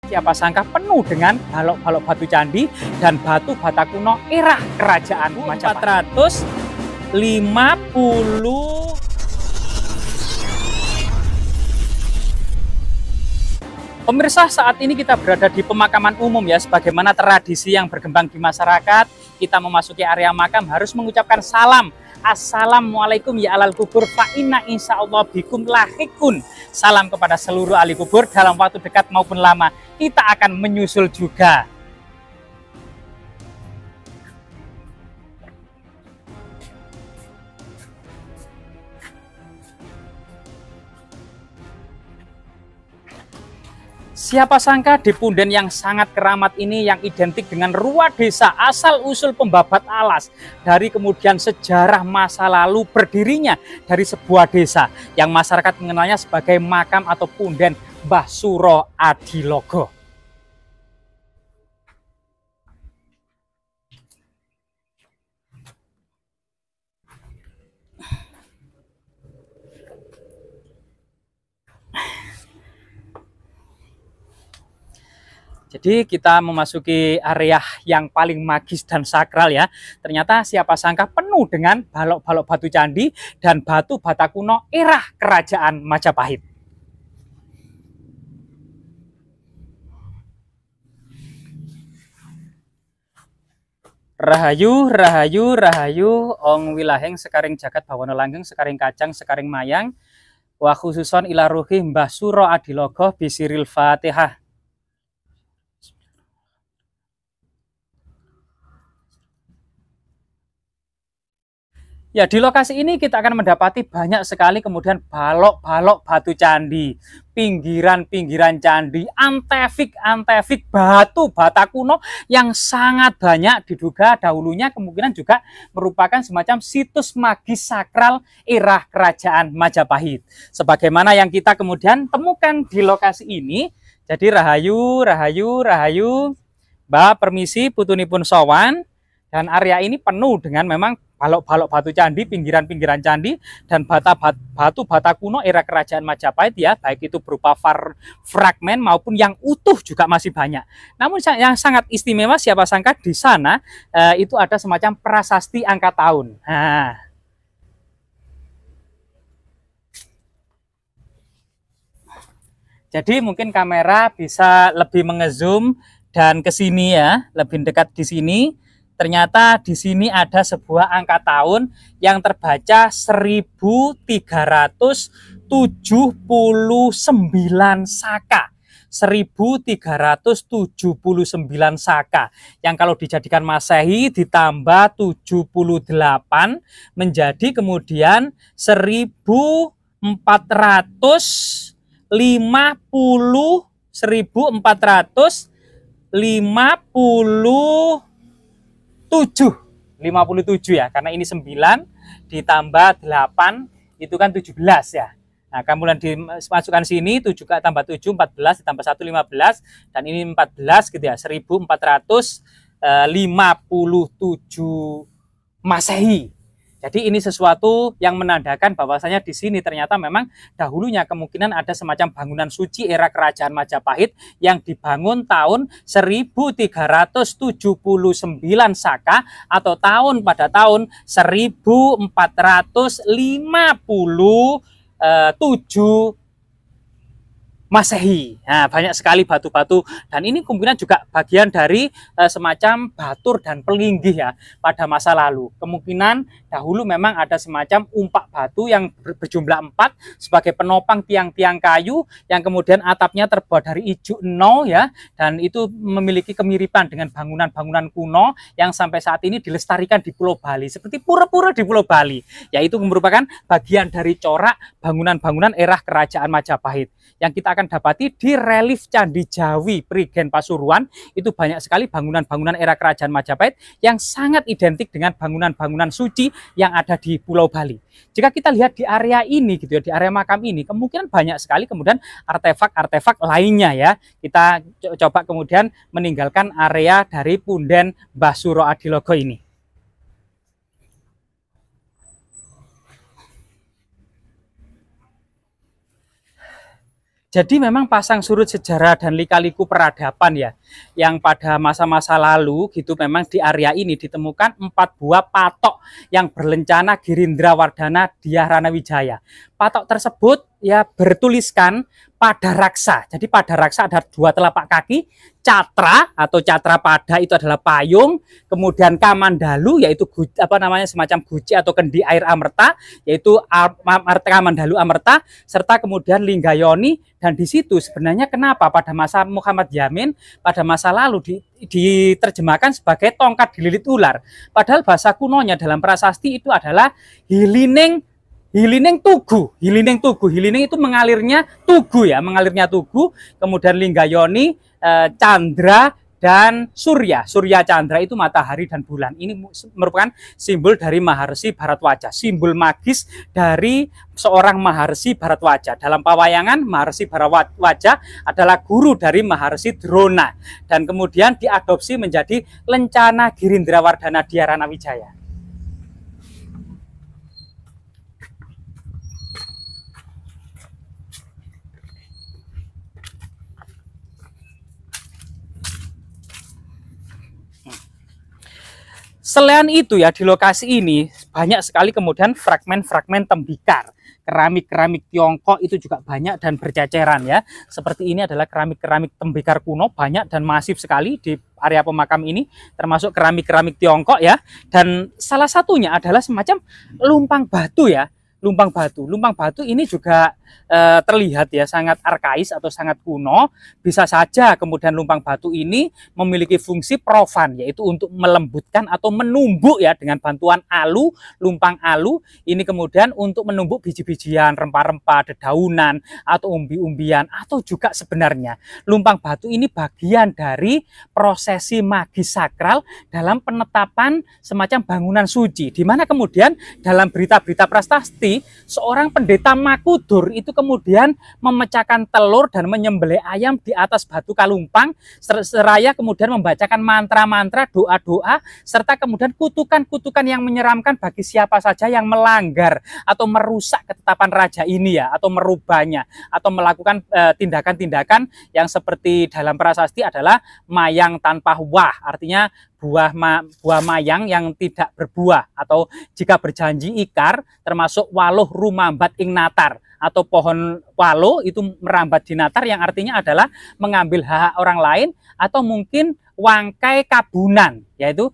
Siapa sangka penuh dengan balok-balok batu candi dan batu bata kuno era kerajaan Majapahit. 450. Pemirsa, saat ini kita berada di pemakaman umum ya, sebagaimana tradisi yang berkembang di masyarakat. Kita memasuki area makam harus mengucapkan salam. Assalamualaikum ya alal kubur, fa inna insyaallah bikum lahikun. Salam kepada seluruh ahli kubur, dalam waktu dekat maupun lama kita akan menyusul juga. Siapa sangka di punden yang sangat keramat ini yang identik dengan ruang desa asal-usul pembabat alas, dari kemudian sejarah masa lalu berdirinya dari sebuah desa yang masyarakat mengenalnya sebagai makam atau punden Mbah Suro Adilogo. Jadi kita memasuki area yang paling magis dan sakral ya. Ternyata siapa sangka penuh dengan balok-balok batu candi dan batu bata kuno era kerajaan Majapahit. Rahayu, rahayu, rahayu, ong wilaheng sekaring jagat bawana langgeng sekaring kacang sekaring mayang wa khususon ila ruhi Mbah Suro Adilogo bisiril Fatihah. Ya, di lokasi ini kita akan mendapati banyak sekali kemudian balok-balok batu candi, pinggiran-pinggiran candi, antefik-antefik batu bata kuno yang sangat banyak, diduga dahulunya kemungkinan juga merupakan semacam situs magis sakral era kerajaan Majapahit. Sebagaimana yang kita kemudian temukan di lokasi ini. Jadi rahayu, rahayu, rahayu, Mbak permisi putunipun sowan. Dan area ini penuh dengan memang balok-balok batu candi, pinggiran-pinggiran candi, dan batu bata kuno era kerajaan Majapahit ya, baik itu berupa fragmen maupun yang utuh juga masih banyak. Namun yang sangat istimewa siapa sangka di sana itu ada semacam prasasti angka tahun. Nah, jadi mungkin kamera bisa lebih mengezoom dan ke sini ya, lebih dekat di sini. Ternyata di sini ada sebuah angka tahun yang terbaca 1379 Saka. 1379 Saka. Yang kalau dijadikan Masehi ditambah 78 menjadi kemudian 57 ya, karena ini 9 ditambah 8 itu kan 17 ya. Nah, kemudian dimasukkan sini 7 tambah 7 14 ditambah 1 15 dan ini 14 gitu ya, 1457 Masehi. Jadi ini sesuatu yang menandakan bahwasanya di sini ternyata memang dahulunya kemungkinan ada semacam bangunan suci era kerajaan Majapahit yang dibangun tahun 1379 Saka atau pada tahun 1457 Masehi. Nah, banyak sekali batu-batu dan ini kemungkinan juga bagian dari semacam batur dan pelinggih ya pada masa lalu. Kemungkinan dahulu memang ada semacam umpak batu yang berjumlah 4 sebagai penopang tiang-tiang kayu yang kemudian atapnya terbuat dari ijuk eno ya, dan itu memiliki kemiripan dengan bangunan-bangunan kuno yang sampai saat ini dilestarikan di Pulau Bali seperti pura-pura di Pulau Bali, yaitu merupakan bagian dari corak bangunan-bangunan era kerajaan Majapahit. Yang kita akan dapati di relief Candi Jawi Prigen Pasuruan itu banyak sekali bangunan-bangunan era kerajaan Majapahit yang sangat identik dengan bangunan-bangunan suci yang ada di Pulau Bali. Jika kita lihat di area ini gitu ya, di area makam ini kemungkinan banyak sekali kemudian artefak-artefak lainnya ya. Kita coba kemudian meninggalkan area dari punden Mbah Suro Adilogo ini. Jadi memang pasang surut sejarah dan lika-liku peradaban ya, yang pada masa-masa lalu gitu memang di area ini ditemukan 4 buah patok yang berlencana Girindrawardhana Dhyarana Wijaya. Patok tersebut ya bertuliskan pada raksa. Jadi pada raksa ada 2 telapak kaki, catra atau catra pada itu adalah payung, kemudian kamandalu yaitu apa namanya semacam guci atau kendi air amerta yaitu kamandalu amerta, serta kemudian linggayoni. Dan di situ sebenarnya kenapa pada masa Muhammad Yamin pada masa lalu diterjemahkan sebagai tongkat dililit ular. Padahal bahasa kunonya dalam prasasti itu adalah hilining tugu. Hilining itu mengalirnya tugu ya, mengalirnya tugu. Kemudian linggayoni, candra, dan Surya Chandra itu matahari dan bulan. Ini merupakan simbol dari Maharsi Bharadwaja, simbol magis dari seorang Maharsi Bharadwaja. Dalam pawayangan, Maharsi Bharadwaja adalah guru dari Maharsi Drona dan kemudian diadopsi menjadi lencana Girindrawardhana Dhyarana Wijaya. Selain itu ya di lokasi ini banyak sekali kemudian fragmen-fragmen tembikar. Keramik-keramik Tiongkok itu juga banyak dan berceceran ya. Seperti ini adalah keramik-keramik tembikar kuno banyak dan masif sekali di area pemakam ini, termasuk keramik-keramik Tiongkok ya. Dan salah satunya adalah semacam lumpang batu ya. Lumpang batu ini juga terlihat ya sangat arkais atau sangat kuno. Bisa saja kemudian lumpang batu ini memiliki fungsi profan, yaitu untuk melembutkan atau menumbuk ya dengan bantuan alu, lumpang alu. Ini kemudian untuk menumbuk biji-bijian, rempah-rempah, dedaunan atau umbi-umbian, atau juga sebenarnya lumpang batu ini bagian dari prosesi magis sakral dalam penetapan semacam bangunan suci, di mana kemudian dalam berita-berita prasasti seorang pendeta Makudur itu kemudian memecahkan telur dan menyembelih ayam di atas batu kalumpang, seraya kemudian membacakan mantra-mantra, doa-doa, serta kemudian kutukan-kutukan yang menyeramkan bagi siapa saja yang melanggar atau merusak ketetapan raja ini ya, atau merubahnya, atau melakukan tindakan-tindakan yang seperti dalam prasasti adalah mayang tanpa wah, artinya buah mayang yang tidak berbuah, atau jika berjanji ikar, termasuk waluh rumambat ing natar, atau pohon walo itu merambat di natar, yang artinya adalah mengambil hak orang lain, atau mungkin wangkai kabunan, yaitu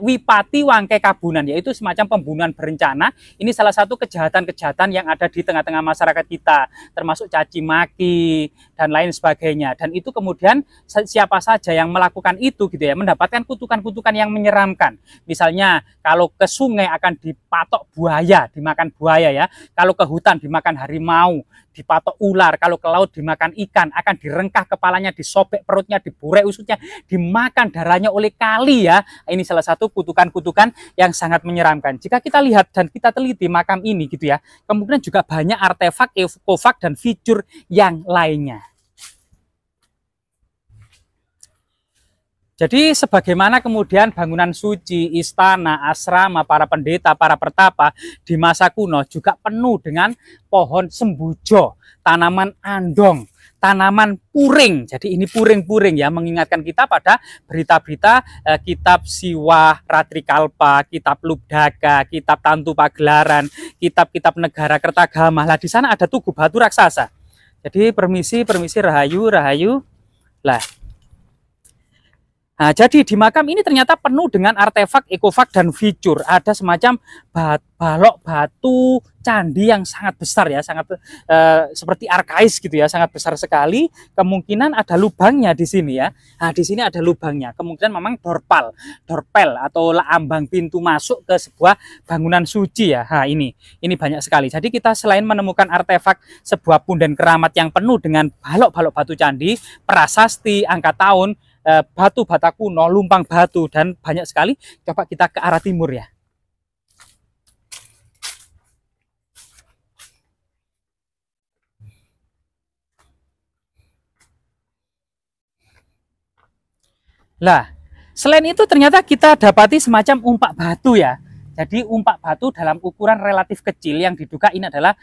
wipati wangkai kabunan, yaitu semacam pembunuhan berencana. Ini salah satu kejahatan-kejahatan yang ada di tengah-tengah masyarakat kita, termasuk caci maki dan lain sebagainya. Dan itu kemudian siapa saja yang melakukan itu gitu ya, mendapatkan kutukan-kutukan yang menyeramkan. Misalnya kalau ke sungai akan dipatok buaya, dimakan buaya ya. Kalau ke hutan dimakan harimau, dipatok ular. Kalau ke laut dimakan ikan, akan direngkah kepalanya, disobek perutnya, diburek usutnya, dimakan darahnya oleh kali ya. Ini salah satu kutukan-kutukan yang sangat menyeramkan. Jika kita lihat dan kita teliti makam ini gitu ya, kemudian juga banyak artefak, ekofak dan fitur yang lainnya. Jadi sebagaimana kemudian bangunan suci, istana, asrama, para pendeta, para pertapa di masa kuno juga penuh dengan pohon sembujo, tanaman andong, tanaman puring. Jadi ini puring-puring ya, mengingatkan kita pada berita-berita kitab Siwah Ratrikalpa, kitab Lubdaga, kitab Tantu Pagelaran, kitab-kitab negara Kertagama. Lah di sana ada tugu batu raksasa. Jadi permisi rahayu. Lah. Nah, jadi di makam ini ternyata penuh dengan artefak, ekofak, dan fitur. Ada semacam balok batu candi yang sangat besar ya, sangat seperti arkais gitu ya, sangat besar sekali. Kemungkinan ada lubangnya di sini ya. Nah, di sini ada lubangnya. Kemungkinan memang dorpel atau ambang pintu masuk ke sebuah bangunan suci ya. Nah, ini banyak sekali. Jadi kita selain menemukan artefak sebuah punden keramat yang penuh dengan balok-balok batu candi, prasasti, angka tahun, batu bata kuno, lumpang batu, dan banyak sekali. Coba kita ke arah timur ya. Lah, selain itu ternyata kita dapati semacam umpak batu ya. Jadi umpak batu dalam ukuran relatif kecil yang diduga ini adalah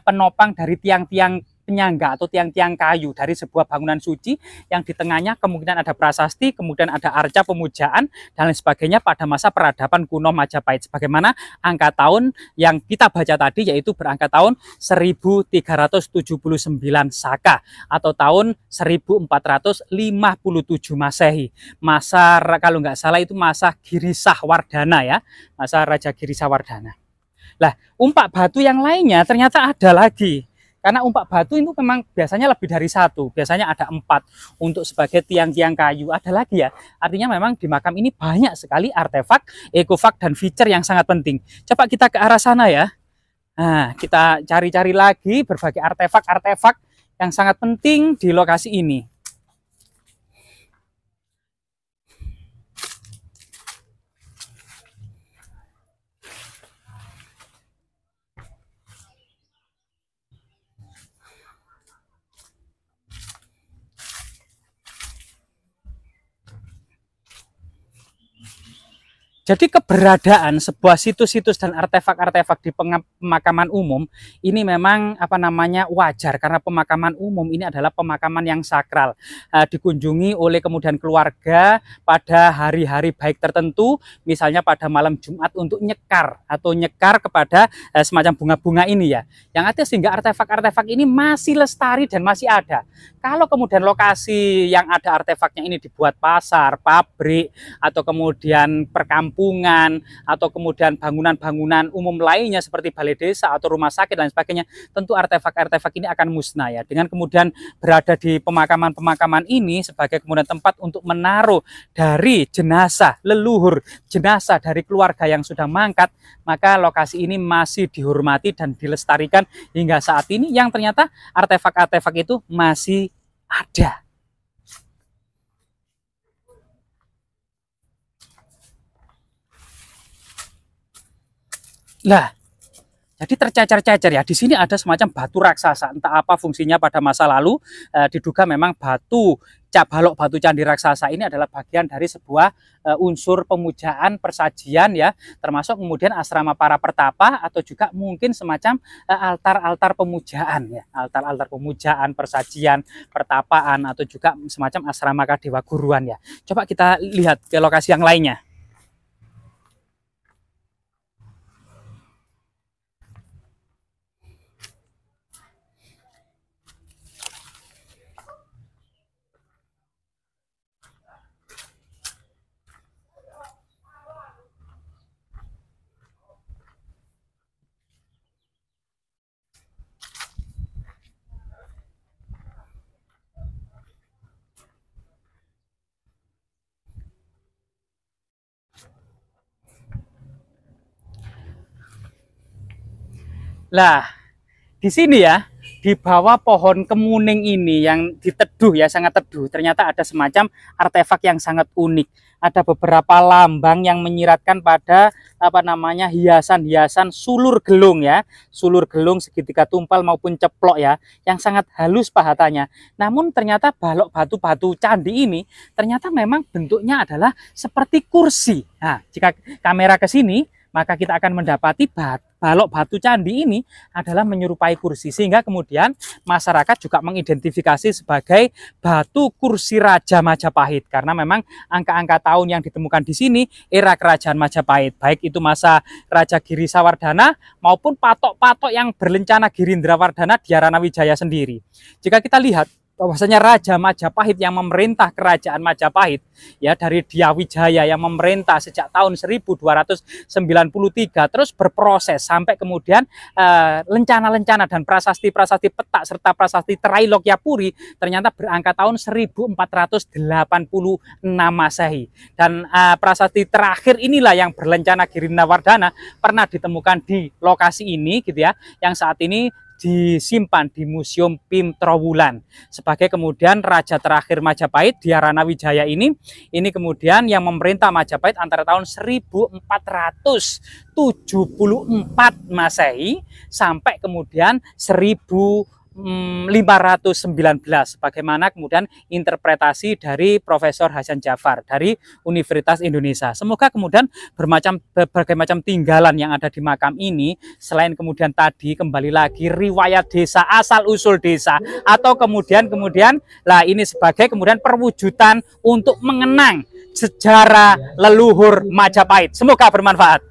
penopang dari tiang-tiang penyangga atau tiang-tiang kayu dari sebuah bangunan suci yang di tengahnya kemungkinan ada prasasti, kemudian ada arca pemujaan dan lain sebagainya pada masa peradaban kuno Majapahit. Sebagaimana angka tahun yang kita baca tadi yaitu berangka tahun 1379 Saka atau tahun 1457 Masehi. Masa kalau nggak salah itu masa Girisawardhana ya, masa Raja Girisawardhana. Lah, umpak batu yang lainnya ternyata ada lagi. Karena umpak batu itu memang biasanya lebih dari satu, biasanya ada 4 untuk sebagai tiang-tiang kayu. Ada lagi ya, artinya memang di makam ini banyak sekali artefak, ekofak, dan feature yang sangat penting. Coba kita ke arah sana ya. Nah, kita cari-cari lagi berbagai artefak-artefak yang sangat penting di lokasi ini. Jadi keberadaan sebuah situs-situs dan artefak-artefak di pemakaman umum ini memang wajar karena pemakaman umum ini adalah pemakaman yang sakral, dikunjungi oleh kemudian keluarga pada hari-hari baik tertentu, misalnya pada malam Jumat untuk nyekar kepada semacam bunga-bunga ini ya. Yang artinya sehingga artefak-artefak ini masih lestari dan masih ada. Kalau kemudian lokasi yang ada artefaknya ini dibuat pasar, pabrik, atau kemudian perkampungan, atau kemudian bangunan-bangunan umum lainnya seperti balai desa atau rumah sakit dan sebagainya, tentu artefak-artefak ini akan musnah ya. Dengan kemudian berada di pemakaman-pemakaman ini sebagai kemudian tempat untuk menaruh dari jenazah leluhur, jenazah dari keluarga yang sudah mangkat, maka lokasi ini masih dihormati dan dilestarikan hingga saat ini, yang ternyata artefak-artefak itu masih ada. Lah, jadi tercacar-cacar ya. Di sini ada semacam batu raksasa, entah apa fungsinya pada masa lalu. Diduga memang balok batu candi raksasa ini adalah bagian dari sebuah unsur pemujaan persajian ya, termasuk kemudian asrama para pertapa atau juga mungkin semacam altar-altar pemujaan ya, altar-altar pemujaan, persajian, pertapaan, atau juga semacam asrama kadewa guruan ya. Coba kita lihat ke lokasi yang lainnya. Lah, di sini ya, di bawah pohon kemuning ini yang diteduh ya, sangat teduh, ternyata ada semacam artefak yang sangat unik. Ada beberapa lambang yang menyiratkan pada hiasan-hiasan sulur gelung ya, sulur gelung segitiga tumpal maupun ceplok ya, yang sangat halus pahatannya. Namun ternyata balok batu-batu candi ini ternyata memang bentuknya adalah seperti kursi. Nah, jika kamera ke sini, maka kita akan mendapati balok batu candi ini adalah menyerupai kursi, sehingga kemudian masyarakat juga mengidentifikasi sebagai batu kursi Raja Majapahit, karena memang angka-angka tahun yang ditemukan di sini era kerajaan Majapahit, baik itu masa Raja Girisawardhana maupun patok-patok yang berlencana Girindrawardhana Dhyarana Wijaya sendiri. Jika kita lihat bahwasanya Raja Majapahit yang memerintah kerajaan Majapahit ya, dari Dyawijaya yang memerintah sejak tahun 1293 terus berproses sampai kemudian lencana-lencana dan prasasti-prasasti petak serta prasasti Trailokyapuri ternyata berangka tahun 1486 Masehi, dan prasasti terakhir inilah yang berlencana Girindrawardhana pernah ditemukan di lokasi ini gitu ya, yang saat ini disimpan di Museum Pim Trowulan sebagai kemudian raja terakhir Majapahit. Dhyarana Wijaya ini kemudian yang memerintah Majapahit antara tahun 1474 Masehi sampai kemudian 1486 519. Bagaimana kemudian interpretasi dari Profesor Hasan Jafar dari Universitas Indonesia. Semoga kemudian berbagai macam tinggalan yang ada di makam ini, selain kemudian tadi kembali lagi riwayat desa, asal usul desa, atau kemudian lah ini sebagai kemudian perwujudan untuk mengenang sejarah leluhur Majapahit. Semoga bermanfaat.